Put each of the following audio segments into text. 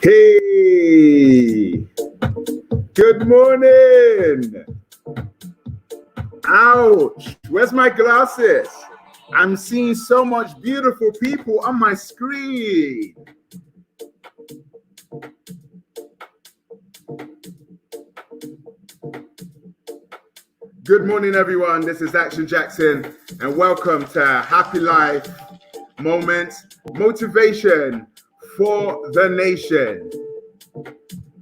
Hey, good morning. Ouch, where's my glasses? I'm seeing so much beautiful people on my screen. Good morning, everyone. This is Action Jackson, and welcome to Happy Life Moments, Motivation for the Nation.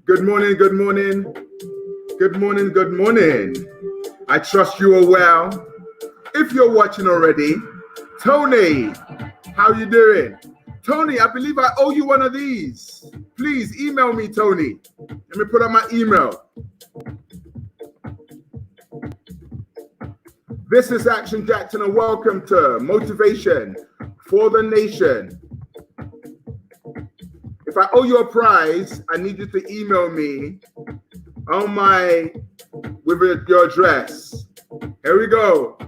Good morning, good morning, good morning, good morning. I trust you are well. If you're watching already, Tony, how you doing? Tony, I believe I owe you one of these. Please email me, Tony. Let me put up my email. This is Action Jackson, and welcome to Motivation for the Nation. If I owe you a prize, I need you to email me with your address. Here we go.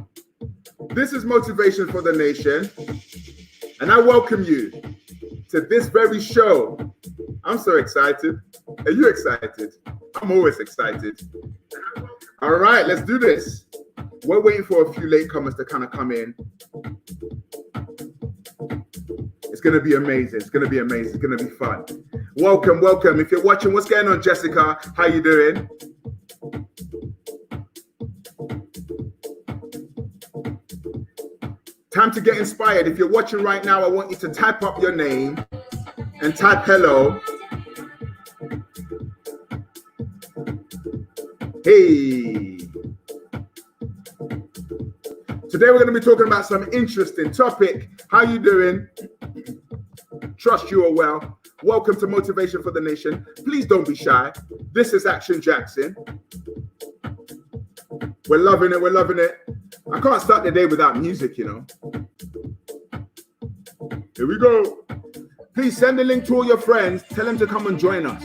This is Motivation for the Nation, and I welcome you to this very show. I'm so excited. Are you excited? I'm always excited. All right, let's do this. We're waiting for a few latecomers to kind of come in. It's going to be amazing. It's going to be amazing. It's going to be fun. Welcome, welcome. If you're watching, what's going on, Jessica? How you doing? Time to get inspired. If you're watching right now, I want you to type up your name and type hello. Hey. Today we're going to be talking about some interesting topic. How you doing? Trust you are well. Welcome to Motivation for the Nation. Please don't be shy. This is Action Jackson. We're loving it. We're loving it. I can't start the day without music, you know. Here we go. Please send the link to all your friends. Tell them to come and join us.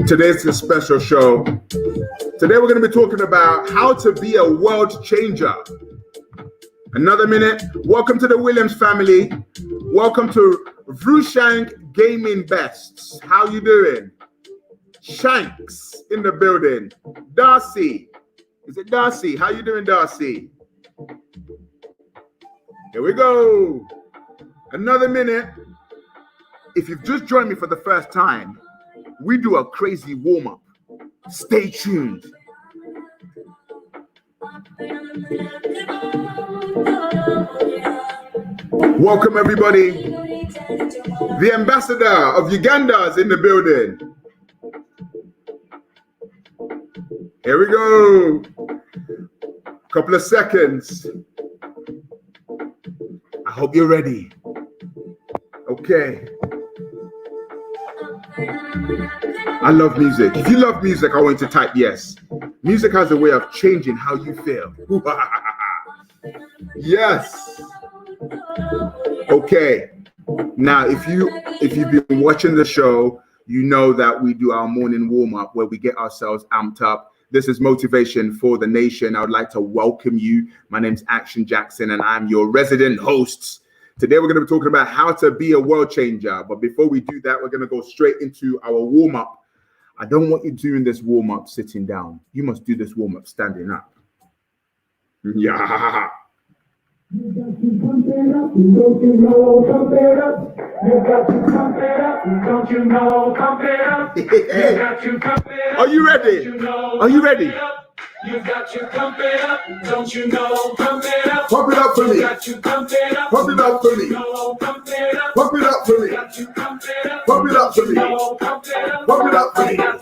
Today's a special show. Today we're going to be talking about how to be a world changer. Another minute. Welcome to the Williams family. Welcome to Vrushank Gaming Bests. How you doing? Shanks in the building. Darcy. Is it Darcy? How you doing, Darcy? Here we go. Another minute. If you've just joined me for the first time, we do a crazy warm-up. Stay tuned. Welcome, everybody. The ambassador of Uganda is in the building. Here we go. Couple of seconds. I hope you're ready. Okay. I love music. If you love music, I want you to type yes. Music has a way of changing how you feel. Yes. Okay. Now, if you've been watching the show, you know that we do our morning warm-up where we get ourselves amped up. This is Motivation for the Nation. I would like to welcome you. My name's Action Jackson, and I'm your resident host. Today, we're going to be talking about how to be a world changer. But before we do that, we're going to go straight into our warm-up. I don't want you doing this warm-up sitting down. You must do this warm-up standing up. Yeah. You got to pump it up, don't you know, pump it up. You got to pump it up, don't you know, pump it up. You got to pump it up. Are you ready? Are you ready? You got to pump it up, don't you know, pump it up. Pump it up for me. You got to pump it up. Pump it up for me. Pump it up. Pump it up for me. Pump it up for me. Pump it up for me.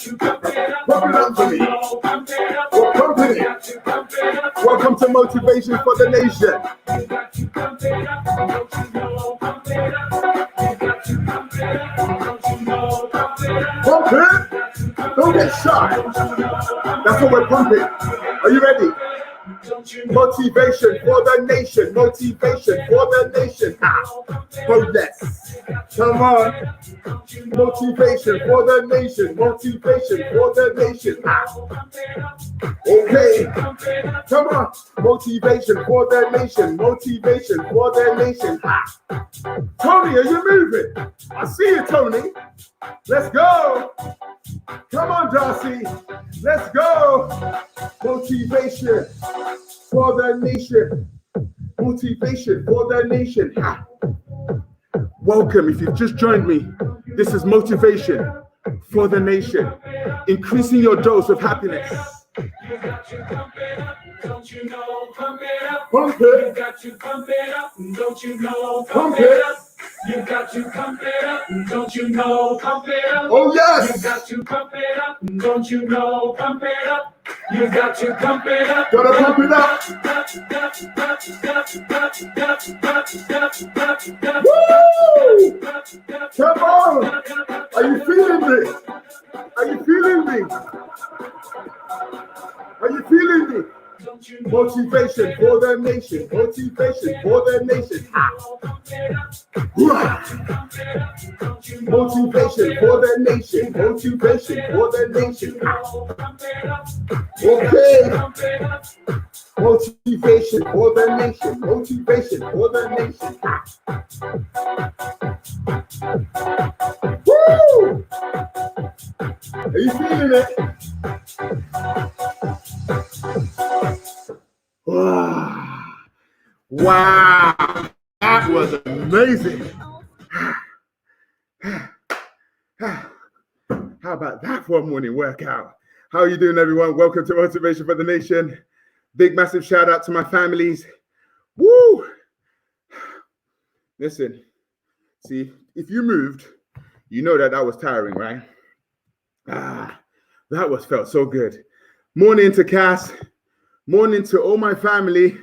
Pump it up for me. Well, company. Welcome to Motivation for the Nation. You got to pump it up, don't you know, pump it up. You got to pump it up, don't you know, pump it up. Pump it. Don't get shy. That's what we're pumping. Are you ready? Motivation for the nation. Motivation for the nation. Hold that. Come on. Motivation for the nation. Motivation for the nation. Okay. Come on. Motivation for the nation. Motivation for the nation. Tony, are you moving? I see you, Tony. Let's go. Come on, Darcy. Let's go. Motivation for the nation. Motivation for the nation. Welcome. If you've just joined me, this is Motivation for the Nation. Increasing your dose of happiness. You got to pump it up, don't you know? Pump it up. Pump it. You got to pump it up, don't you know? Pump it up. You got to pump it up, don't you know? Pump it up. Oh yes. You got to pump it up, don't you know? Pump it up. You got to pump it up. Gotta pump it up. Woo! Come on. Are you feeling me? Are you feeling me? Are you feeling me? Motivation for the nation. Motivation for the nation. Motivation for the nation. Motivation for the nation. Okay. Motivation for the nation. Motivation for the nation. Woo! Are you feeling it? Wow, that was amazing. How about that for a morning workout? How are you doing, everyone? Welcome to Motivation for the Nation. Big, massive shout out to my families. Woo! Listen, see, if you moved, you know that was tiring, right? That felt so good. Morning to Cass. Morning to all my family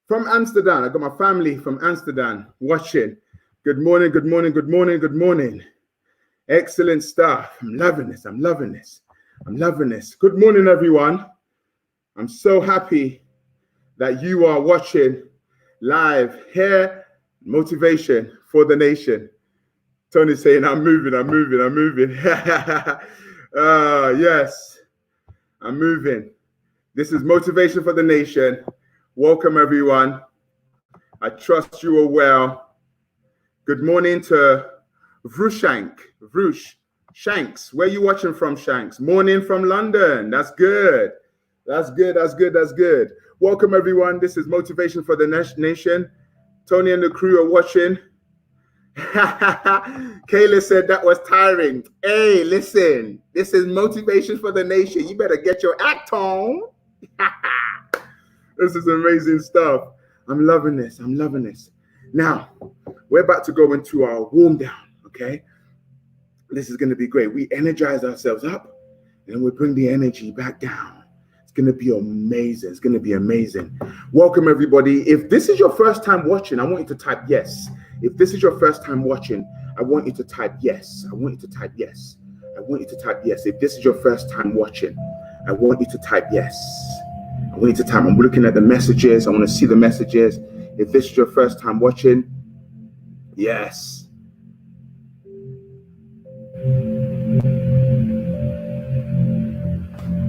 from Amsterdam. I got my family from Amsterdam watching. Good morning, good morning, good morning, good morning. Excellent stuff. I'm loving this. I'm loving this. I'm loving this. Good morning, everyone. I'm so happy that you are watching live here. Motivation for the Nation. Tony's saying, I'm moving, I'm moving, I'm moving. Yes, I'm moving. This is Motivation for the Nation. Welcome, everyone. I trust you are well. Good morning to Vrush Shanks. Where are you watching from, Shanks? Morning from London. That's good. That's good. That's good. That's good. Welcome, everyone. This is Motivation for the Nation. Tony and the crew are watching. Kayla said that was tiring. Hey, listen. This is Motivation for the Nation. You better get your act on. This is amazing stuff. I'm loving this. I'm loving this. Now, we're about to go into our warm down, okay? This is going to be great. We energize ourselves up, and then we bring the energy back down. It's going to be amazing. It's going to be amazing. Welcome, everybody. If this is your first time watching, I want you to type yes. If this is your first time watching, I want you to type yes. I want you to type yes. I want you to type yes. If this is your first time watching, I want you to type yes. I want you to type. I'm looking at the messages. I want to see the messages. If this is your first time watching, yes.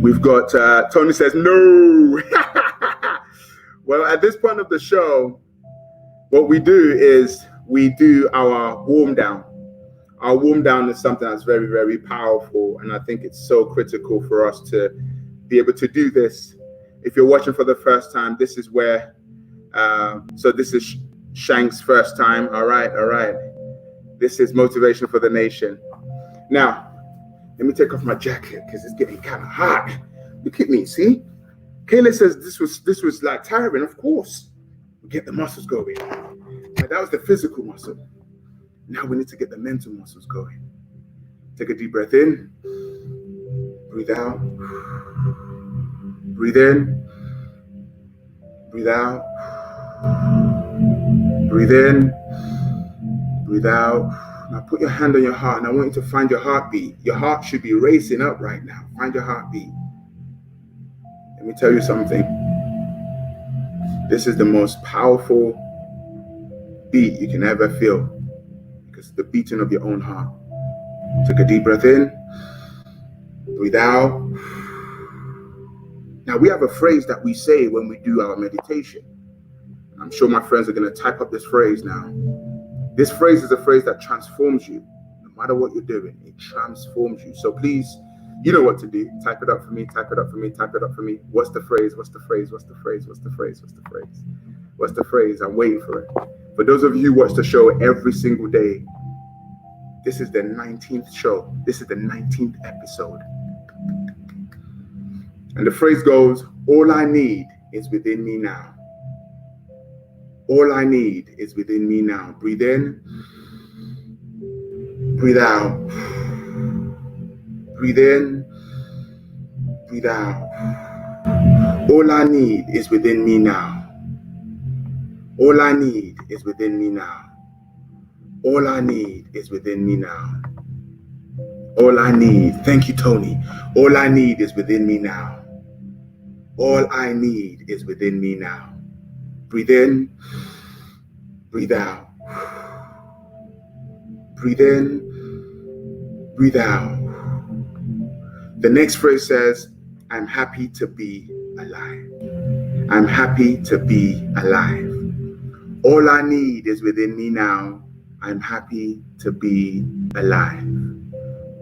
We've got, Tony says, no. Well, at this point of the show, what we do is we do our warm down. Our warm down is something that's very, very powerful. And I think it's so critical for us to be able to do this. If you're watching for the first time, this is where, so this is Shank's first time. All right. All right. This is Motivation for the Nation. Now, let me take off my jacket because it's getting kind of hot. Look at me, see? Kayla says this was like tiring. Of course, we get the muscles going. Now, that was the physical muscle. Now we need to get the mental muscles going. Take a deep breath in. Breathe out. Breathe in. Breathe out. Breathe in. Breathe out. Now put your hand on your heart, and I want you to find your heartbeat. Your heart should be racing up right now. Find your heartbeat. Let me tell you something. This is the most powerful beat you can ever feel, because it's the beating of your own heart. Take a deep breath in, breathe out. Now, we have a phrase that we say when we do our meditation. I'm sure my friends are going to type up this phrase now. This phrase is a phrase that transforms you. No matter what you're doing, it transforms you. So please, you know what to do. Type it up for me, type it up for me, type it up for me. What's the phrase? What's the phrase? What's the phrase? What's the phrase? What's the phrase? What's the phrase? I'm waiting for it. For those of you who watch the show every single day, this is the 19th show. This is the 19th episode. And the phrase goes, all I need is within me now. All I need is within me now. Breathe in, breathe out. Breathe in, breathe out. All I need is within me now. All I need is within me now. All I need is within me now. All I need, thank you, Tony. All I need is within me now. All I need is within me now. Breathe in, breathe out. Breathe in, breathe out. The next phrase says, I'm happy to be alive. I'm happy to be alive. All I need is within me now. I'm happy to be alive.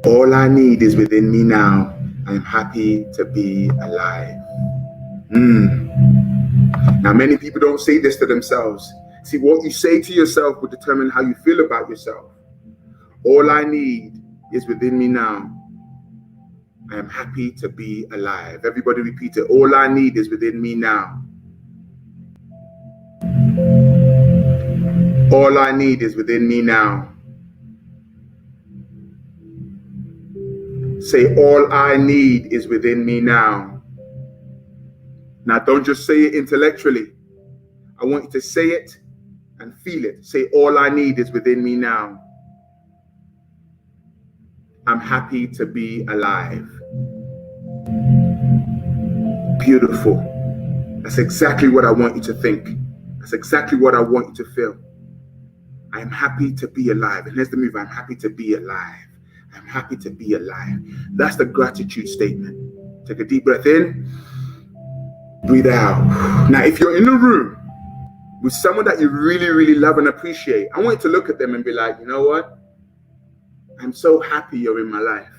All I need is within me now. I'm happy to be alive. Now, many people don't say this to themselves. See, what you say to yourself will determine how you feel about yourself. All I need is within me now. I am happy to be alive. Everybody repeat it. All I need is within me now. All I need is within me now. Say, all I need is within me now. Now, don't just say it intellectually. I want you to say it and feel it. Say, all I need is within me now. I'm happy to be alive. Beautiful. That's exactly what I want you to think. That's exactly what I want you to feel. I am happy to be alive. And here's the move. I'm happy to be alive. I'm happy to be alive. That's the gratitude statement. Take a deep breath in. Breathe out. Now, if you're in a room with someone that you really, really love and appreciate, I want you to look at them and be like, you know what? I'm so happy you're in my life.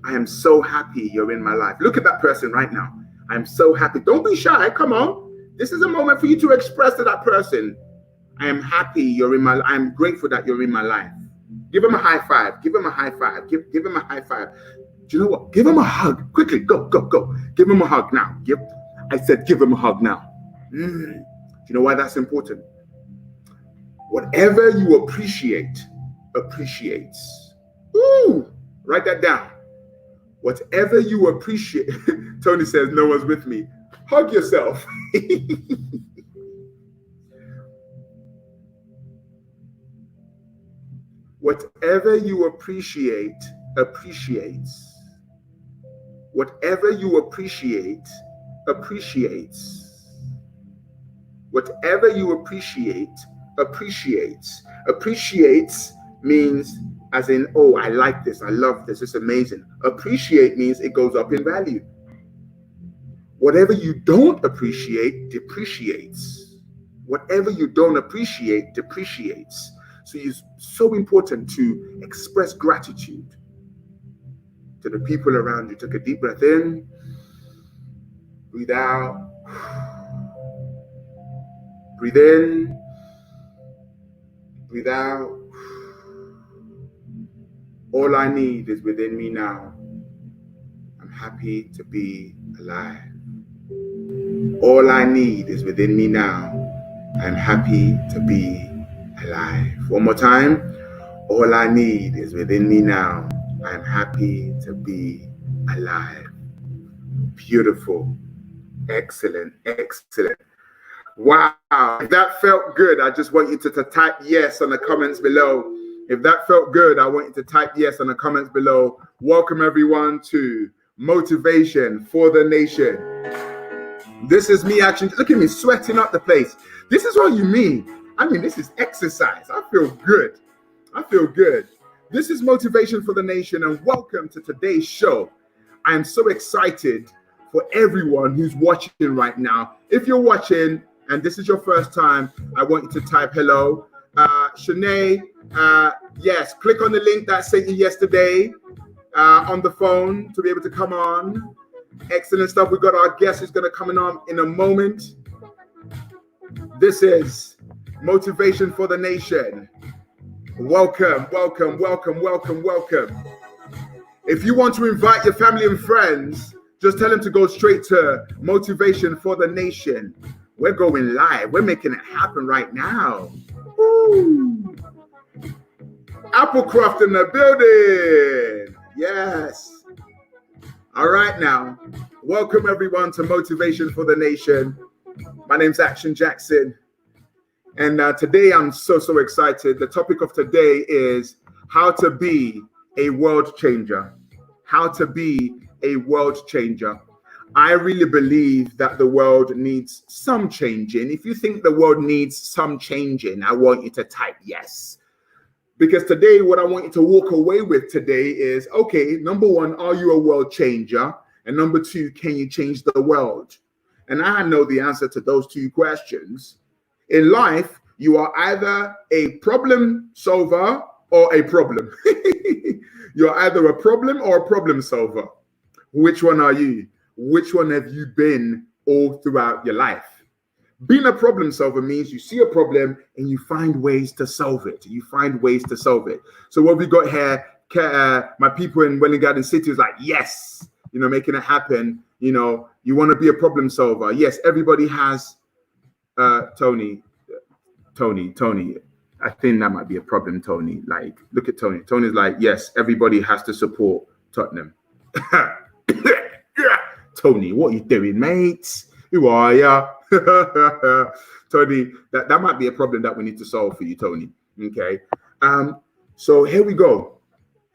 I am so happy you're in my life. Look at that person right now. I'm so happy. Don't be shy. Come on. This is a moment for you to express to that person, I am happy you're in my life. I'm grateful that you're in my life. Give him a high five. Give him a high five. Give him a high five. Do you know what? Give him a hug. Quickly. Go, go, go. Give him a hug now. I said give him a hug now. Do you know why that's important? Whatever you appreciate, appreciates. Ooh, write that down. Whatever you appreciate. Tony says no one's with me. Hug yourself. Whatever you appreciate, appreciates. Whatever you appreciate, appreciates. Whatever you appreciate, appreciates. Appreciates means as in, oh, I like this, I love this, it's amazing. Appreciate means it goes up in value. Whatever you don't appreciate, depreciates. Whatever you don't appreciate, depreciates. So it's so important to express gratitude to the people around you. Take a deep breath in. Breathe out. Breathe in. Breathe out. All I need is within me now. I'm happy to be alive. All I need is within me now. I'm happy to be alive. One more time. All I need is within me now. I'm happy to be alive. Beautiful. Excellent. Excellent. Wow. If that felt good, I just want you to type yes on the comments below. If that felt good, I want you to type yes on the comments below. Welcome everyone to Motivation for the Nation. This is me actually. Look at me sweating up the place. This is what you mean. I mean, this is exercise. I feel good. I feel good. This is Motivation for the Nation, and welcome to today's show. I am so excited for everyone who's watching right now. If you're watching and this is your first time, I want you to type hello. Shanae, yes, click on the link that I sent you yesterday on the phone to be able to come on. Excellent stuff. We've got our guest who's going to come on in a moment. This is Motivation for the Nation. Welcome, welcome, welcome, welcome, welcome. If you want to invite your family and friends, just tell them to go straight to Motivation for the Nation. We're going live. We're making it happen right now. Woo. Applecroft in the building. Yes. All right now. Welcome everyone to Motivation for the Nation. My name's Action Jackson. And today I'm so excited. The topic of today is how to be a world changer. How to be a world changer. I really believe that the world needs some changing. If you think the world needs some changing, I want you to type yes. Because today, what I want you to walk away with today is, okay, number one, are you a world changer? And number two, can you change the world? And I know the answer to those two questions. In life, you are either a problem solver or a problem. You're either a problem or a problem solver. Which one are you? Which one have you been all throughout your life? Being a problem solver means you see a problem and you find ways to solve it. You find ways to solve it. So what we got here, my people in Welling Garden City is like, yes, making it happen. You want to be a problem solver. Yes, everybody has, Tony. I think that might be a problem, Tony. Like, look at Tony. Tony's like, yes, everybody has to support Tottenham. Tony, what are you doing, mate? Who are ya? Tony, that might be a problem that we need to solve for you, Tony. Okay. So here we go.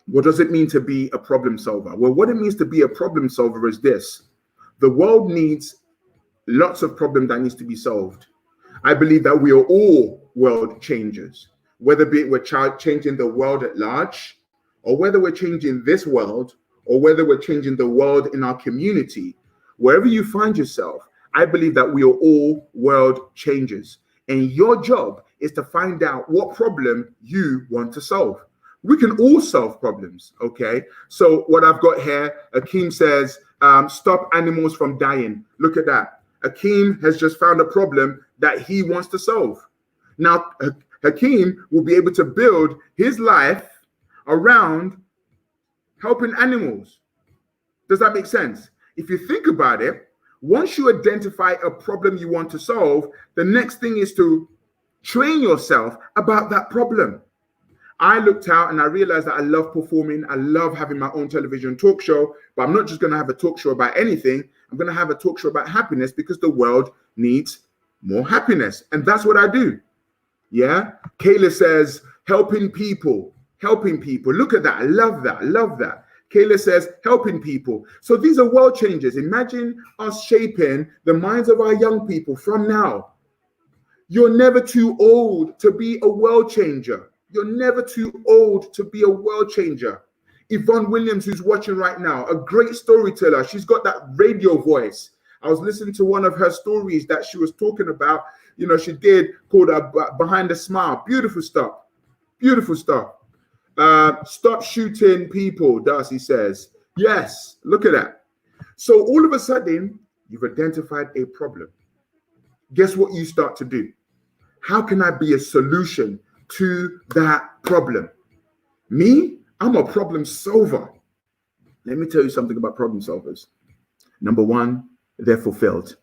What does it mean to be a problem solver? Well, what it means to be a problem solver is this. The world needs lots of problems that needs to be solved. I believe that we are all world changers, whether we're changing the world at large, or whether we're changing this world, or whether we're changing the world in our community. Wherever you find yourself, I believe that we are all world changers. And your job is to find out what problem you want to solve. We can all solve problems, okay? So what I've got here, Akeem says, stop animals from dying. Look at that. Akeem has just found a problem that he wants to solve. Now, Hakeem will be able to build his life around helping animals. Does that make sense? If you think about it, once you identify a problem you want to solve, the next thing is to train yourself about that problem. I looked out and I realized that I love performing. I love having my own television talk show, but I'm not just going to have a talk show about anything. I'm going to have a talk show about happiness because the world needs more happiness. And that's what I do. Yeah. Kayla says, helping people. Look at that. I love that. Kayla says, helping people. So these are world changers. Imagine us shaping the minds of our young people from now. You're never too old to be a world changer. You're never too old to be a world changer. Yvonne Williams, who's watching right now, a great storyteller. She's got that radio voice. I was listening to one of her stories that she was talking about, she did called Behind the Smile. Beautiful stuff. Stop shooting people, Darcy says. Yes, look at that. So all of a sudden, you've identified a problem. Guess what you start to do? How can I be a solution to that problem? Me, I'm a problem solver. Let me tell you something about problem solvers. Number one, they're fulfilled.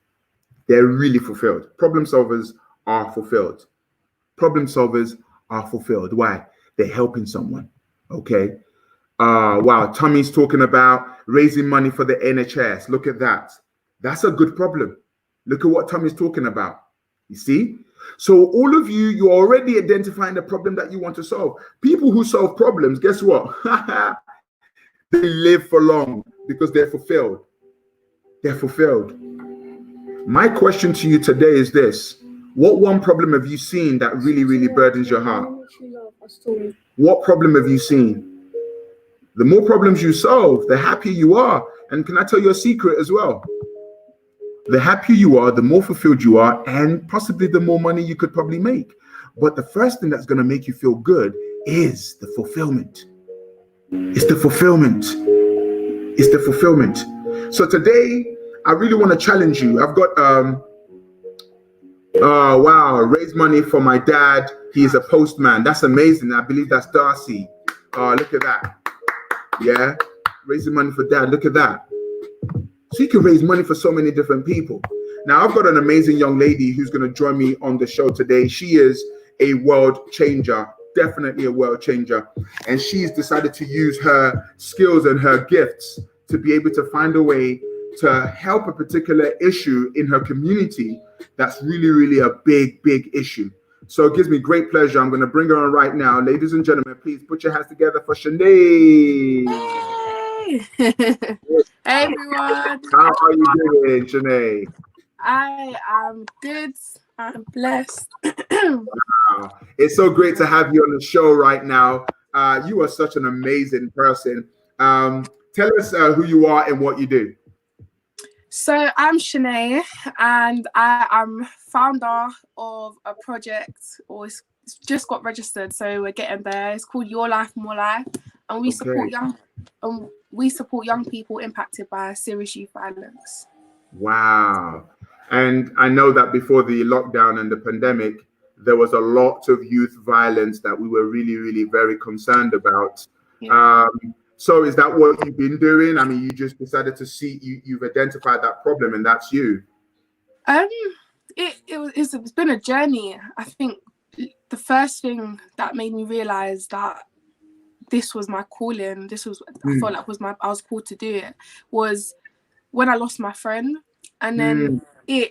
They're really fulfilled. Problem solvers are fulfilled. Why? They're helping someone. Okay. Wow. Tommy's talking about raising money for the NHS. Look at that. That's a good problem. Look at what Tommy's talking about. You see? So all of you, you're already identifying the problem that you want to solve. People who solve problems, guess what? They live for long because they're fulfilled. My question to you today is this. What one problem have you seen that really, really burdens your heart? What problem have you seen? The more problems you solve, the happier you are. And can I tell you a secret as well? The happier you are, the more fulfilled you are, and possibly the more money you could probably make. But the first thing that's going to make you feel good is the fulfillment. It's the fulfillment. It's the fulfillment. So today, I really want to challenge you. I've got, oh, wow, raise money for my dad. He is a postman. That's amazing. I believe that's Darcy. Oh, look at that. Yeah, raising money for dad. Look at that. So you can raise money for so many different people. Now, I've got an amazing young lady who's going to join me on the show today. She is a world changer, definitely a world changer. And she's decided to use her skills and her gifts to be able to find a way to help a particular issue in her community that's really, really a big, big issue. So it gives me great pleasure. I'm going to bring her on right now. Ladies and gentlemen, please put your hands together for Sinead. Hey, hey everyone. How are you doing, Sinead? I am good. I'm blessed. Wow. It's so great to have you on the show right now. You are such an amazing person. Tell us who you are and what you do. So I'm Shanae, and I am founder of a project, or it's just got registered, so we're getting there. It's called Your Life, More Life, and we support young people impacted by serious youth violence. Wow. And I know that before the lockdown and the pandemic, there was a lot of youth violence that we were really, really very concerned about. Yeah. So is that what you've been doing? I mean, you just decided to see, you've identified that problem and that's you. It's been a journey. I think the first thing that made me realize that this was my calling, I felt like I was called to do it, was when I lost my friend. And then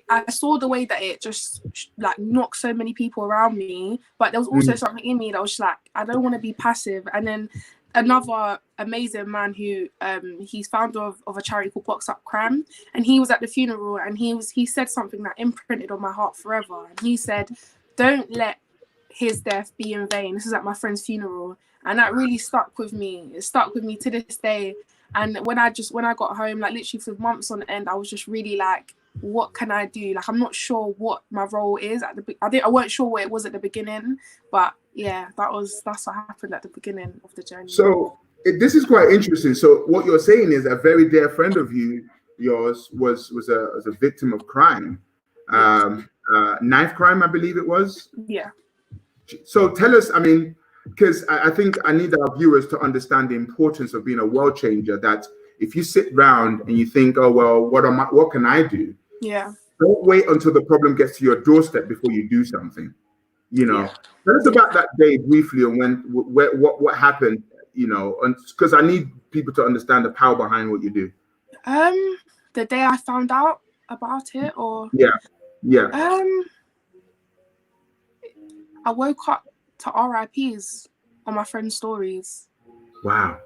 I saw the way that it just like knocked so many people around me, but there was also something in me that was just like, I don't want to be passive. And then another amazing man who he's founder of a charity called Box Up Crime, and he was at the funeral, and he said something that imprinted on my heart forever. And he said, don't let his death be in vain. This is at my friend's funeral, and that really stuck with me. It stuck with me to this day. And when I got home, like literally for months on end, I was just really like, what can I do? Like, I'm not sure what my role is I weren't sure what it was at the beginning, but yeah, that's what happened at the beginning of the journey. So this is quite interesting. So what you're saying is a very dear friend of yours was a victim of crime, knife crime, I believe it was. Yeah. So tell us, I mean, because I think I need our viewers to understand the importance of being a world changer, that if you sit round and you think, oh, well, what can I do? Yeah. Don't wait until the problem gets to your doorstep before you do something. You know, tell us about that day briefly and what happened, you know, because I need people to understand the power behind what you do. The day I found out about it, or I woke up to RIPs on my friend's stories. Wow.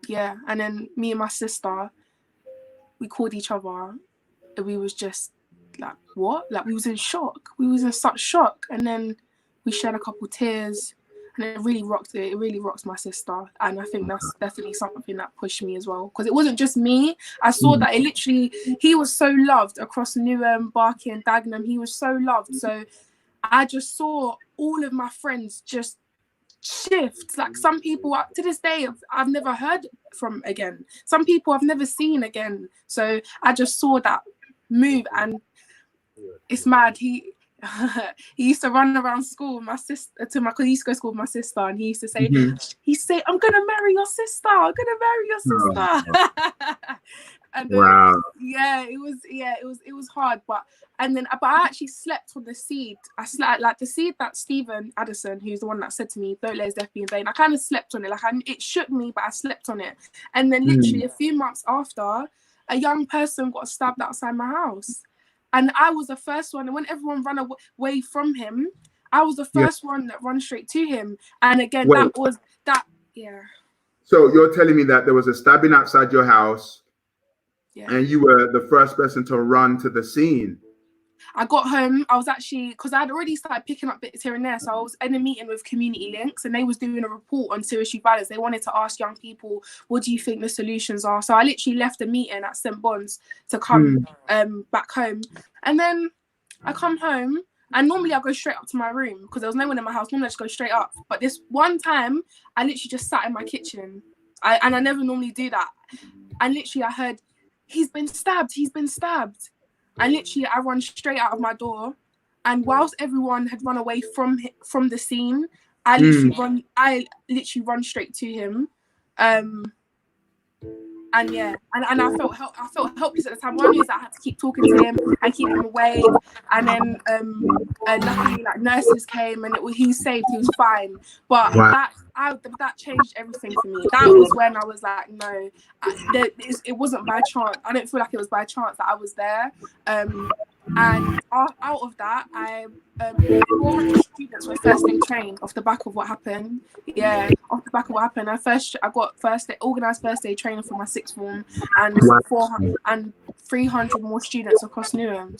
Yeah, and then me and my sister, we called each other, and we was just like, what? Like, we was in shock. We was in such shock. And then we shed a couple tears, and it really rocked it. It really rocked my sister. And I think that's definitely something that pushed me as well. Because it wasn't just me. I saw that he was so loved across Newham, Barking and Dagenham. He was so loved. So I just saw all of my friends just shift. Like, some people to this day I've never heard from again. Some people I've never seen again. So I just saw that move, and it's mad. He used to run around school with my sister, because he used to go to school with my sister, and he used to say, I'm gonna marry your sister. I'm gonna marry your sister. And wow. It was hard, but I actually slept on the seed. I slept like the seed that Stephen Addison, who's the one that said to me, don't let his death be in vain. I kind of slept on it. Like, it shook me, but I slept on it. And then literally a few months after, a young person got stabbed outside my house. And I was the first one. And when everyone ran away from him, I was the first one that ran straight to him. And again, yeah. So you're telling me that there was a stabbing outside your house, Yeah. And you were the first person to run to the scene. I got home, I was actually, because I'd already started picking up bits here and there, so I was in a meeting with Community Links, and they was doing a report on serious youth violence. They wanted to ask young people, what do you think the solutions are? So I literally left the meeting at St. Bon's to come back home. And then I come home, and normally I go straight up to my room, because there was no one in my house. Normally I just go straight up. But this one time, I literally just sat in my kitchen. And I never normally do that. And literally I heard, he's been stabbed. And literally, I run straight out of my door, and whilst everyone had run away from the scene, I literally run straight to him, and yeah, and I felt helpless at the time. One is that I had to keep talking to him and keep him awake, and then luckily like nurses came and he was saved. He was fine, but that changed everything for me. That was when I was like, no, it wasn't by chance. I don't feel like it was by chance that I was there. And out of that, 400 students were first aid trained off the back of what happened. Yeah, off the back of what happened. I got organised first aid training for my sixth form, and 400 and 300 more students across Newham.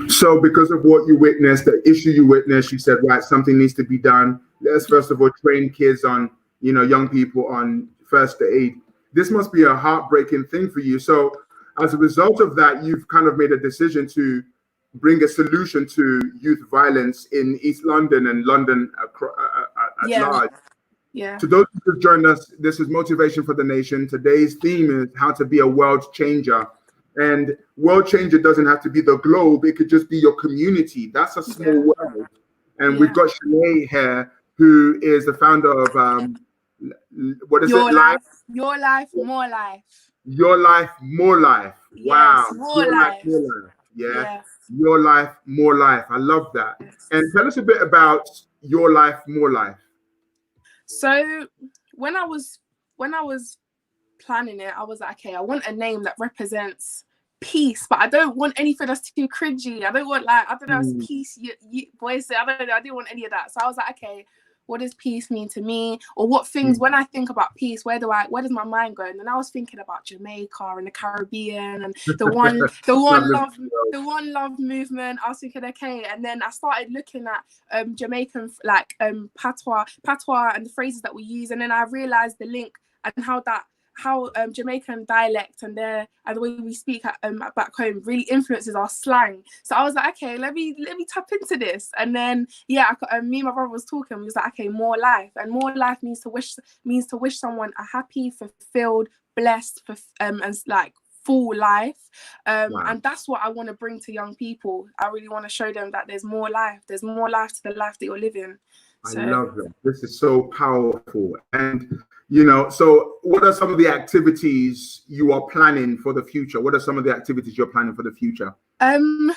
So because of what you witnessed, the issue you witnessed, you said, right, something needs to be done. Let's first of all train kids on, young people on first aid. This must be a heartbreaking thing for you. So as a result of that, you've kind of made a decision to bring a solution to youth violence in East London and London at large. Yeah. To those who have joined us, this is Motivation for the Nation. Today's theme is how to be a world changer. And world changer doesn't have to be the globe. It could just be your community. That's a small world. And we've got Shanae here, who is the founder of, what is Your it? Life, More Life. Your Life, More Life. Wow. Yes, more life. More life. Yeah. Yes. Your Life, More Life. I love that. Yes. And tell us a bit about Your Life, More Life. So when I was planning it, I was like, okay, I want a name that represents peace, but I don't want anything that's too cringy. I don't want it's peace, you boys. I didn't want any of that. So I was like, okay, what does peace mean to me? Or what things, when I think about peace, where does my mind go? And then I was thinking about Jamaica and the Caribbean and the one love movement. I was thinking, okay, and then I started looking at Jamaican patois and the phrases that we use, and then I realized the link and how Jamaican dialect and the way we speak back home really influences our slang. So I was like, okay, let me tap into this. And then me and my brother was talking. We was like, okay, more life, and more life means to wish someone a happy, fulfilled, blessed, and like full life. And that's what I want to bring to young people. I really want to show them that there's more life. There's more life to the life that you're living. So. I love that. This is so powerful. And so what are some of the activities you are planning for the future? What are some of the activities you're planning for the future?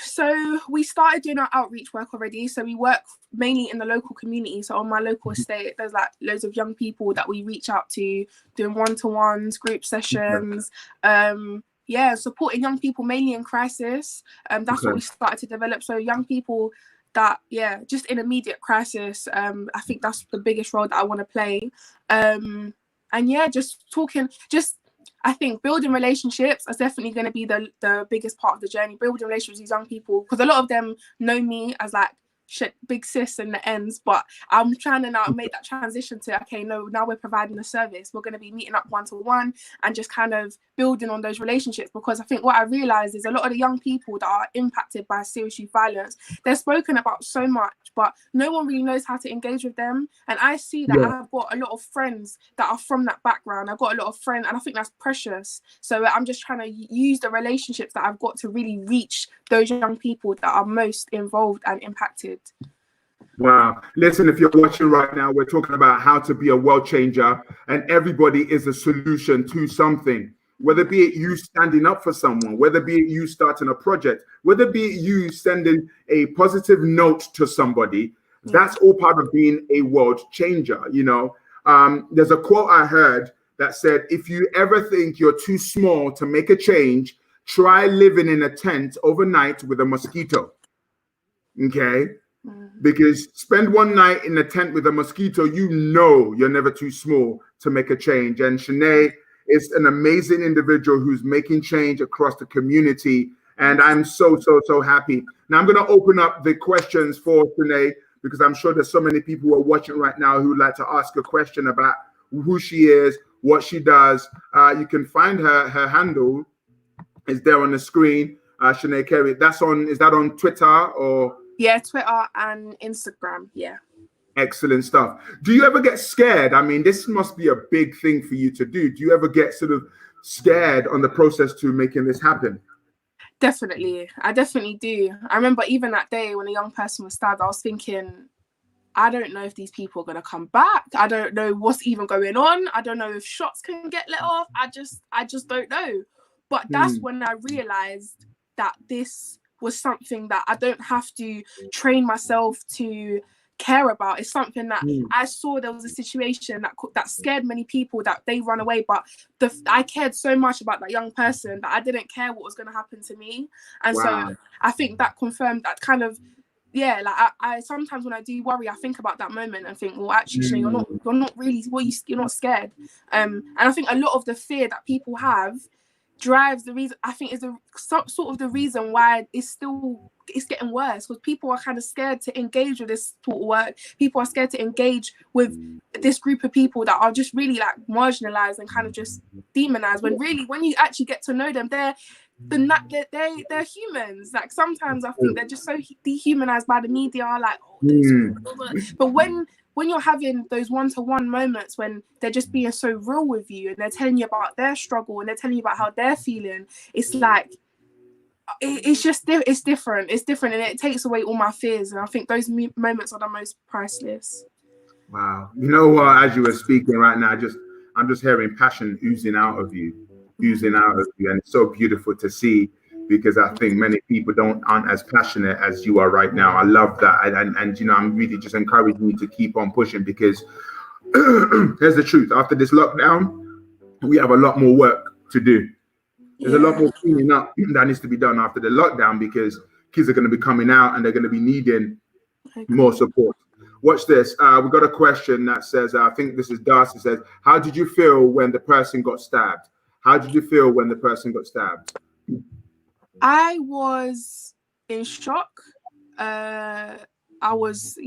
So we started doing our outreach work already. So we work mainly in the local community. So on my local estate, there's like loads of young people that we reach out to, doing one-to-ones, group sessions, supporting young people mainly in crisis. That's what we started to develop. So young people that just in immediate crisis, I think that's the biggest role that I want to play. I think building relationships is definitely going to be the biggest part of the journey. Building relationships with these young people, because a lot of them know me as like big sis in the ends, but I'm trying to now make that transition to, okay, no, now we're providing a service. We're going to be meeting up one-to-one and just kind of building on those relationships, because I think what I realized is a lot of the young people that are impacted by serious youth violence, they're spoken about so much, but no one really knows how to engage with them. And I see that I've got a lot of friends that are from that background. I've got a lot of friends, and I think that's precious. So I'm just trying to use the relationships that I've got to really reach those young people that are most involved and impacted. Wow. Listen, if you're watching right now, we're talking about how to be a world changer, and everybody is a solution to something. Whether be it you standing up for someone, whether be it you starting a project, whether be it you sending a positive note to somebody, that's all part of being a world changer. There's a quote I heard that said, if you ever think you're too small to make a change, try living in a tent overnight with a mosquito. Okay? Because spend one night in a tent with a mosquito, you're never too small to make a change. And Shanae is an amazing individual who's making change across the community. And I'm so happy. Now I'm going to open up the questions for Shanae, because I'm sure there's so many people who are watching right now who would like to ask a question about who she is, what she does. You can find her handle is there on the screen. Shanae Carey. Is that on Twitter or? Yeah, Twitter and Instagram. Yeah. Excellent stuff. Do you ever get scared? I mean, this must be a big thing for you to do. Do you ever get sort of scared on the process to making this happen? Definitely. I definitely do. I remember even that day when a young person was stabbed, I was thinking, I don't know if these people are going to come back. I don't know what's even going on. I don't know if shots can get let off. I just don't know. But that's when I realized that this was something that I don't have to train myself to care about. It's something that I saw there was a situation that scared many people, that they run away, but I cared so much about that young person that I didn't care what was going to happen to me. And so I think that confirmed that kind of, yeah, like I sometimes when I do worry, I think about that moment and think, well, actually, you're not really, you're not scared. And I think a lot of the fear that people have drives the reason, I think, is sort of the reason why it's getting worse, because people are kind of scared to engage with this sort of work. People are scared to engage with this group of people that are just really like marginalized and kind of just demonized, when really, when you actually get to know them, they're humans. Like sometimes I think they're just so dehumanized by the media, like but when you're having those one-to-one moments when they're just being so real with you and they're telling you about their struggle and they're telling you about how they're feeling, it's like it's different, and it takes away all my fears. And I think those moments are the most priceless. Wow. You know what, as you were speaking right now, I'm just hearing passion oozing out of you, and it's so beautiful to see, because I think many people aren't as passionate as you are right now. I love that. And you know, I'm really just encouraging you to keep on pushing, because here's the truth. After this lockdown, we have a lot more work to do. There's a lot more cleaning up that needs to be done after the lockdown, because kids are going to be coming out and they're going to be needing more support. Watch this. We've got a question that says, I think this is Darcy, says, how did you feel when the person got stabbed? How did you feel when the person got stabbed? I was in shock. I was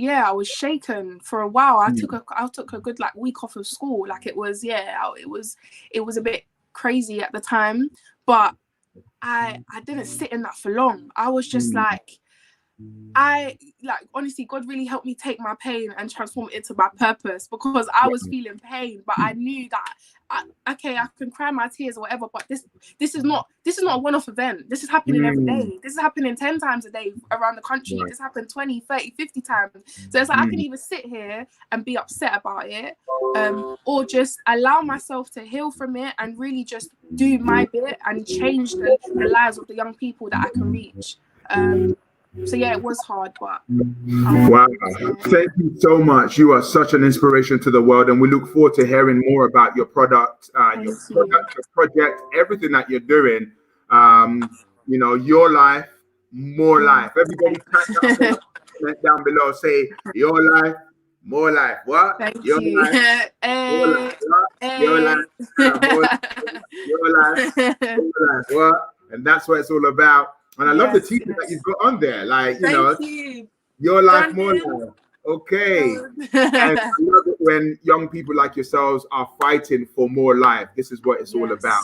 shaken for a while. I took a good like week off of school. Like it was a bit crazy at the time, but I didn't sit in that for long. I was just like, honestly, God really helped me take my pain and transform it into my purpose, because I was feeling pain, but I knew that I can cry my tears or whatever, but this is not a one-off event. This is happening every day. This is happening 10 times a day around the country. This happened 20, 30, 50 times. So it's like I can either sit here and be upset about it, or just allow myself to heal from it and really just do my bit and change the lives of the young people that I can reach. So yeah, it was hard, but wow. Thank you so much. You are such an inspiration to the world, and we look forward to hearing more about your product, your project, everything that you're doing. You know, your life, more life. Everybody type down below, say your life, more life. What? Thank your you. Life, more life. What? Your life, more life. Your life, more life. What? And that's what it's all about. And I love the t-shirt that you've got on there. Like, you your life, more life. Okay. And I love it when young people like yourselves are fighting for more life. This is what it's all about.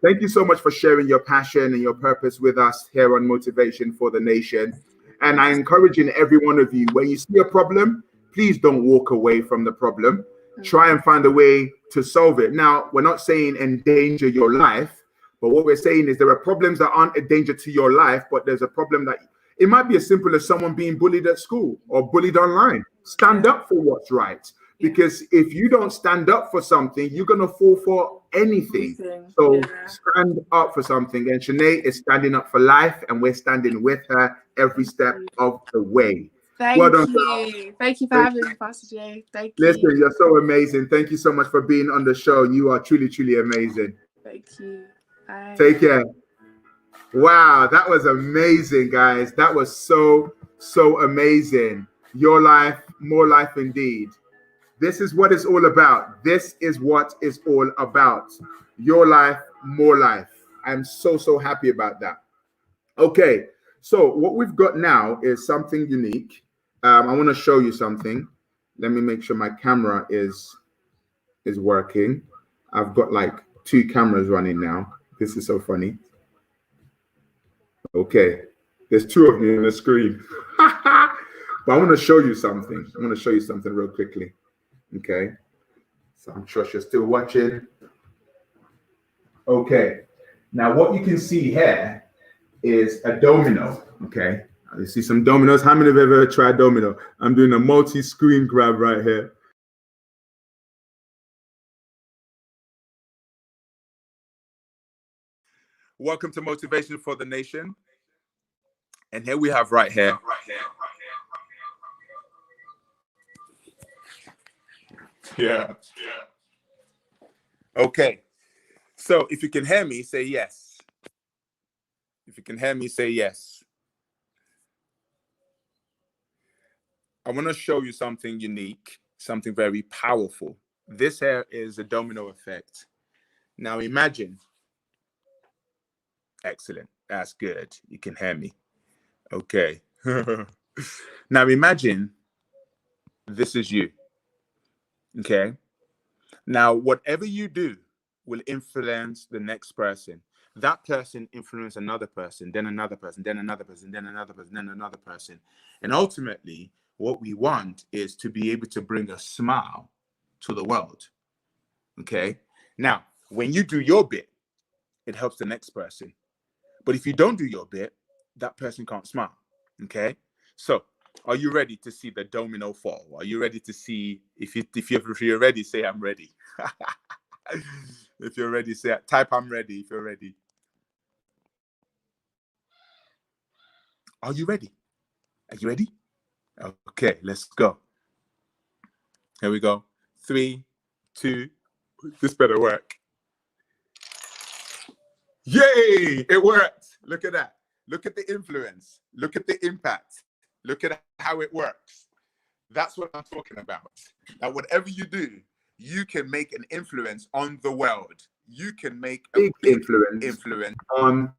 Thank you so much for sharing your passion and your purpose with us here on Motivation for the Nation. And I encourage every one of you, when you see a problem, please don't walk away from the problem. Try and find a way to solve it. Now, we're not saying endanger your life, but what we're saying is there are problems that aren't a danger to your life, but there's a problem that it might be as simple as someone being bullied at school or bullied online. Stand up for what's right. Because if you don't stand up for something, you're going to fall for anything. So stand up for something. And Shanae is standing up for life, and we're standing with her every step of the way. Thank you. Thank you for having me, Pastor Jay. Thank you. Listen, you're so amazing. Thank you so much for being on the show. You are truly, truly amazing. Thank you. Bye. Take care. Wow, that was amazing, guys. That was so amazing. Your life, more life indeed. This is what it's all about. This is what it's all about. Your life, more life. I'm so happy about that. Okay, so what we've got now is something unique. I want to show you something. Let me make sure my camera is working. I've got like 2 cameras running now. This is so funny. Okay, there's 2 of me on the screen. But I want to show you something. I want to show you something real quickly. Okay, so I'm sure you're still watching. Okay, now what you can see here is a domino. Okay, you see some dominoes. How many have ever tried domino? I'm doing a multi-screen grab right here. Welcome to Motivation for the Nation. And here we have right here. Yeah. Okay. So if you can hear me, say yes. If you can hear me, say yes. I want to show you something unique, something very powerful. This here is a domino effect. Now imagine. Excellent. That's good. You can hear me. Okay. Now imagine this is you. Okay. Now, whatever you do will influence the next person. That person influence another person, then another person, then another person, then another person, then another person. And ultimately, what we want is to be able to bring a smile to the world. Okay. Now, when you do your bit, it helps the next person. But if you don't do your bit, that person can't smile. Okay. So, are you ready to see the domino fall? Are you ready to see? If you're ready, say I'm ready. If you're ready, say type I'm ready. If you're ready. Are you ready? Are you ready? Okay, let's go. Here we go. 3, 2. This better work. Yay! It worked. Look at that. Look at the influence. Look at the impact. Look at how it works. That's what I'm talking about. That whatever you do, you can make an influence on the world. You can make a big influence on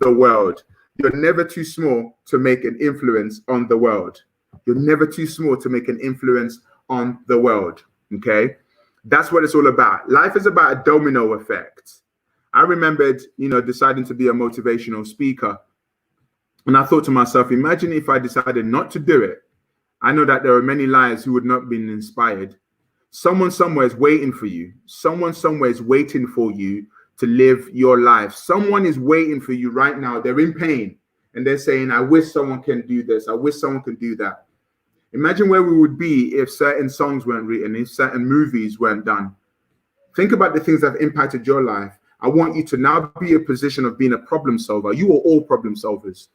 the world. You're never too small to make an influence on the world. You're never too small to make an influence on the world. Okay? That's what it's all about. Life is about a domino effect. I remembered, deciding to be a motivational speaker. And I thought to myself, imagine if I decided not to do it. I know that there are many lives who would not be inspired. Someone somewhere is waiting for you. Someone somewhere is waiting for you to live your life. Someone is waiting for you right now. They're in pain and they're saying, I wish someone can do this. I wish someone could do that. Imagine where we would be if certain songs weren't written, if certain movies weren't done. Think about the things that have impacted your life. I want you to now be in a position of being a problem solver. You are all problem solvers.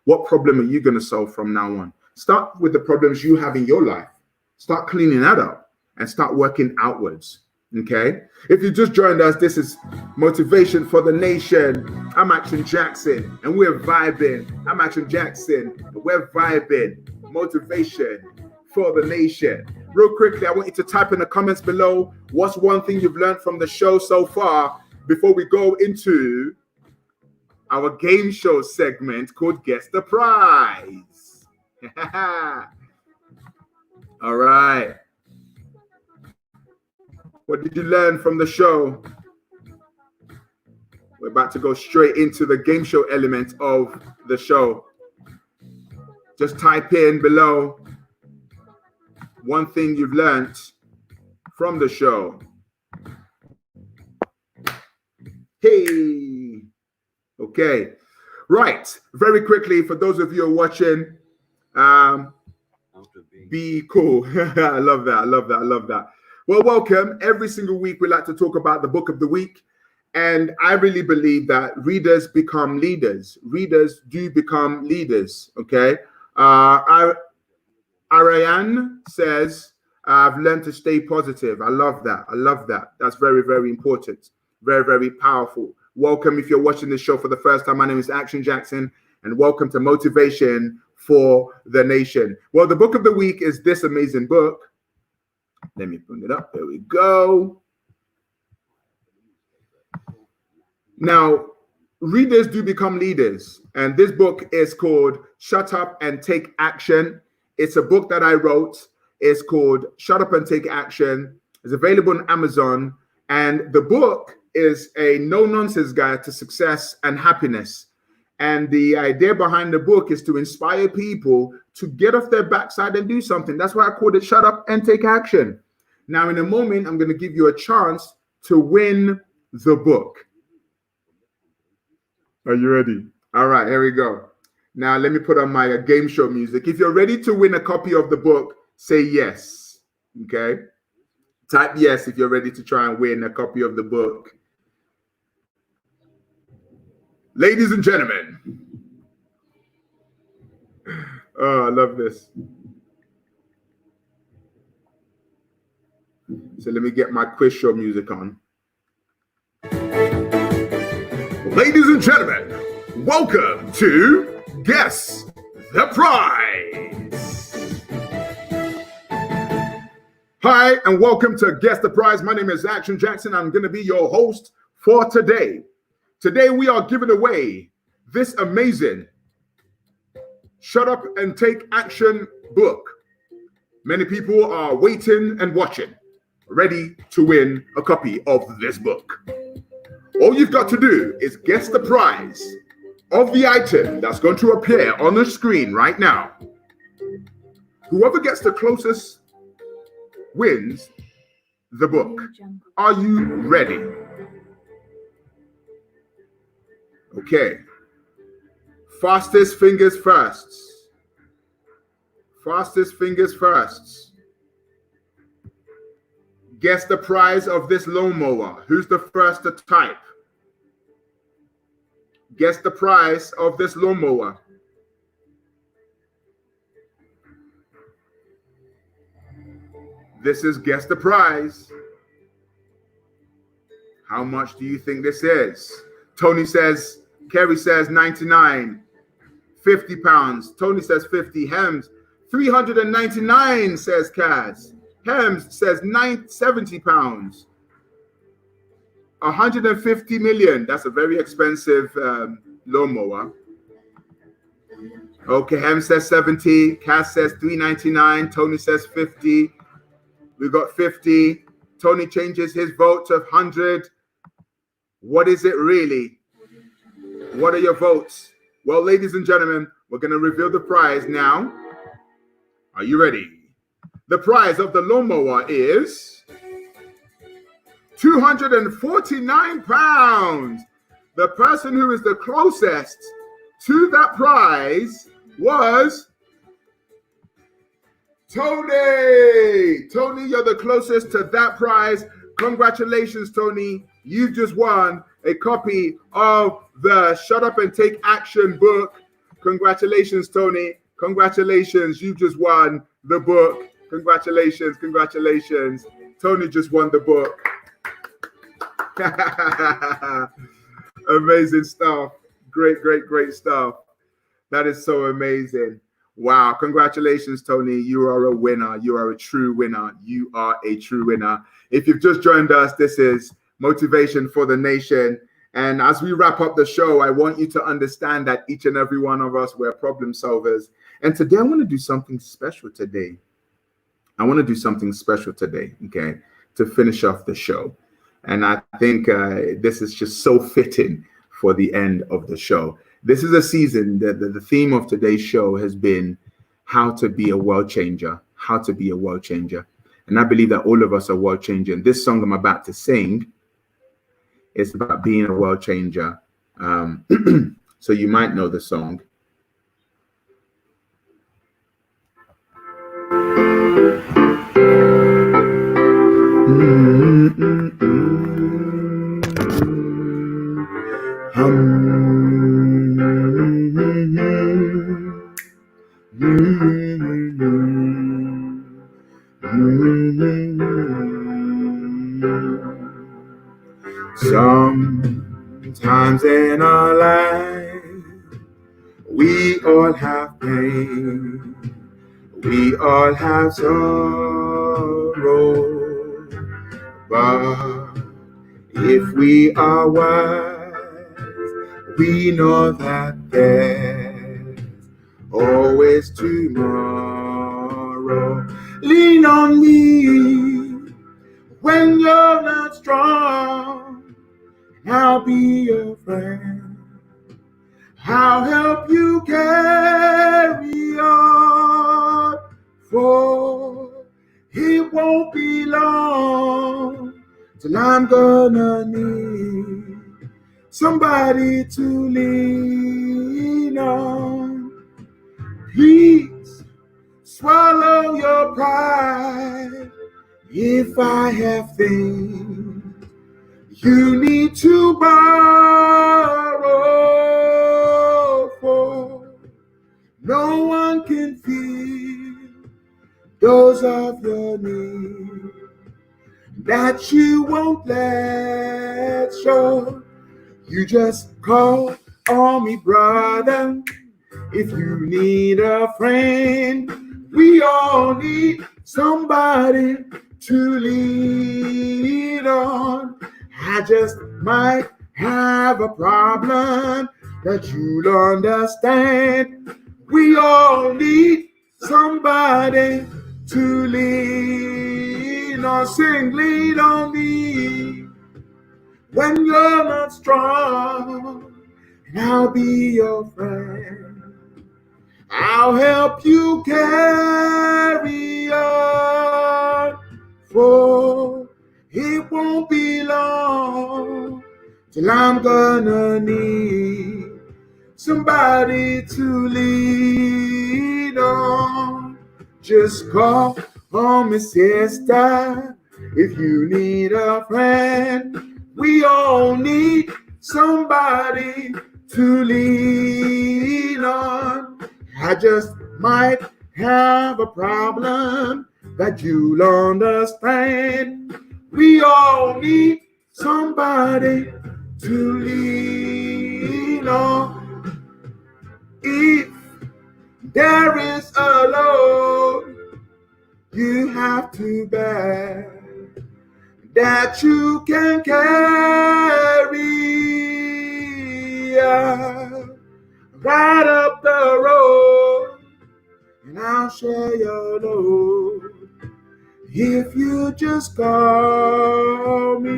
What problem are you going to solve from now on? Start with the problems you have in your life. Start cleaning that up and start working outwards. Okay? If you just joined us, this is Motivation for the Nation. I'm Action Jackson and we're vibing. I'm Action Jackson and we're vibing. Motivation for the Nation. Real quickly, I want you to type in the comments below what's one thing you've learned from the show so far before we go into our game show segment called Guess the Prize. All right. What did you learn from the show? We're about to go straight into the game show element of the show. Just type in below one thing you've learned from the show. Hey. Okay. Right. Very quickly, for those of you who are watching, be cool. I love that. I love that. I love that. Well, welcome. Every single week, we like to talk about the book of the week. And I really believe that readers become leaders. Readers do become leaders. Okay. Ariane says, I've learned to stay positive. I love that. I love that. That's very, very important. Very, very powerful. Welcome if you're watching this show for the first time. My name is Action Jackson, and welcome to Motivation for the Nation. Well, the book of the week is this amazing book. Let me bring it up. There we go. Now, readers do become leaders. And this book is called Shut Up and Take Action. It's a book that I wrote. It's called Shut Up and Take Action. It's available on Amazon. And the book is a no-nonsense guide to success and happiness. And the idea behind the book is to inspire people to get off their backside and do something. That's why I called it Shut Up and Take Action. Now, in a moment, I'm going to give you a chance to win the book. Are you ready? All right, here we go. Now, let me put on my game show music. If you're ready to win a copy of the book, say yes. Okay? Type yes if you're ready to try and win a copy of the book. Ladies and gentlemen. Oh, I love this. So let me get my quiz show music on. Ladies and gentlemen, welcome to Guess the Prize. Hi, and welcome to Guess the Prize. My name is Action Jackson. I'm going to be your host for today. Today, we are giving away this amazing Shut Up and Take Action book. Many people are waiting and watching, ready to win a copy of this book. All you've got to do is guess the prize of the item that's going to appear on the screen right now. Whoever gets the closest wins the book. Are you ready? Okay. Fastest fingers first. Fastest fingers first. Guess the price of this lawnmower. Who's the first to type? Guess the price of this lawnmower. This is guess the price. How much do you think this is? Tony says, Kerry says 99, 50 pounds. Tony says 50. Hems, 399, says Kaz. Hems says 70 pounds. 150 million. That's a very expensive lawnmower. Okay, Hems says 70. Kaz says 399. Tony says 50. We got 50. Tony changes his vote to 100. What is it really? What are your votes? Well, ladies and gentlemen, we're going to reveal the prize now. Are you ready? The prize of the lawnmower is 249 pounds. The person who is the closest to that prize was Tony. Tony, you're the closest to that prize. Congratulations, Tony. You just won a copy of the Shut Up and Take Action book. Congratulations, Tony. Congratulations. You just won the book. Congratulations. Congratulations. Tony just won the book. Amazing stuff. Great, great, great stuff. That is so amazing. Wow. Congratulations, Tony. You are a winner. You are a true winner. You are a true winner. If you've just joined us, this is Motivation for the Nation. And as we wrap up the show, I want you to understand that each and every one of us, we're problem solvers. And today I want to do something special today. Okay, to finish off the show. And I think this is just so fitting for the end of the show. This is a season that the theme of today's show has been how to be a world changer, how to be a world changer. And I believe that all of us are world changing. This song I'm about to sing is about being a world changer. So you might know the song. Sometimes in our life, we all have pain, we all have sorrow, But if we are wise, we know that there's always tomorrow. Lean on me when you're not strong. I'll be your friend. I'll help you carry on, for it won't be long till I'm gonna need somebody to lean on. Please swallow your pride if I have things you need to borrow, for no one can feel those of your needs that you won't let show. You just call on me, brother, if you need a friend. We all need somebody to lean on. I just might have a problem that you'll understand. We all need somebody to lean on. Sing, lean on me when you're not strong, and I'll be your friend. I'll help you carry on, for it won't be long till I'm gonna need somebody to lean on. Just call on me, sister, if you need a friend. We all need somebody to lean on. I just might have a problem that you'll understand. We all need somebody to lean on. If there is a load you have to bear that you can carry, right up the road, and I'll share your load. If you just call me,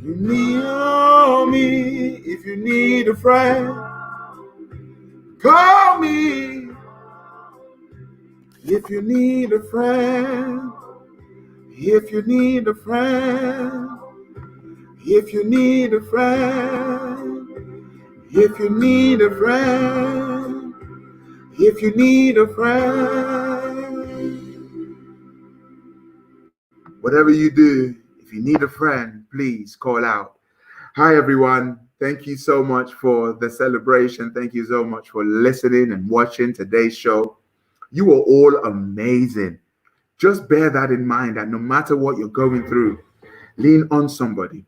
you need me. If you need a friend, call me. If you need a friend, if you need a friend, if you need a friend, if you need a friend, if you need a friend. Whatever you do, if you need a friend, please call out. Hi, everyone. Thank you so much for the celebration. Thank you so much for listening and watching today's show. You are all amazing. Just bear that in mind, that no matter what you're going through, lean on somebody.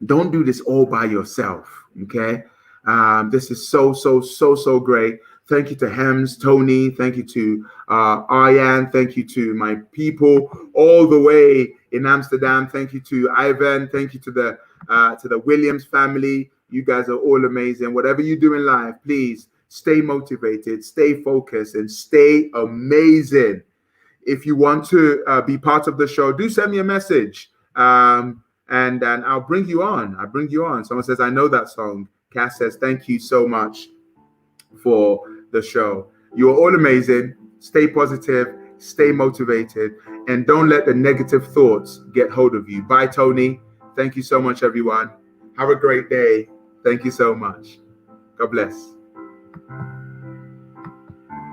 Don't do this all by yourself, okay? This is so great. Thank you to Hems, Tony. Thank you to Aryan. Thank you to my people all the way in Amsterdam. Thank you to Ivan. Thank you to the Williams family. You guys are all amazing. Whatever you do in life, please stay motivated, stay focused, and stay amazing. If you want to be part of the show, do send me a message. And I'll bring you on. I'll bring you on. Someone says, I know that song. Cass says, thank you so much for the show. You're all amazing. Stay positive, stay motivated, and don't let the negative thoughts get hold of you. Bye, Tony. Thank you so much, everyone. Have a great day. Thank you so much. God bless.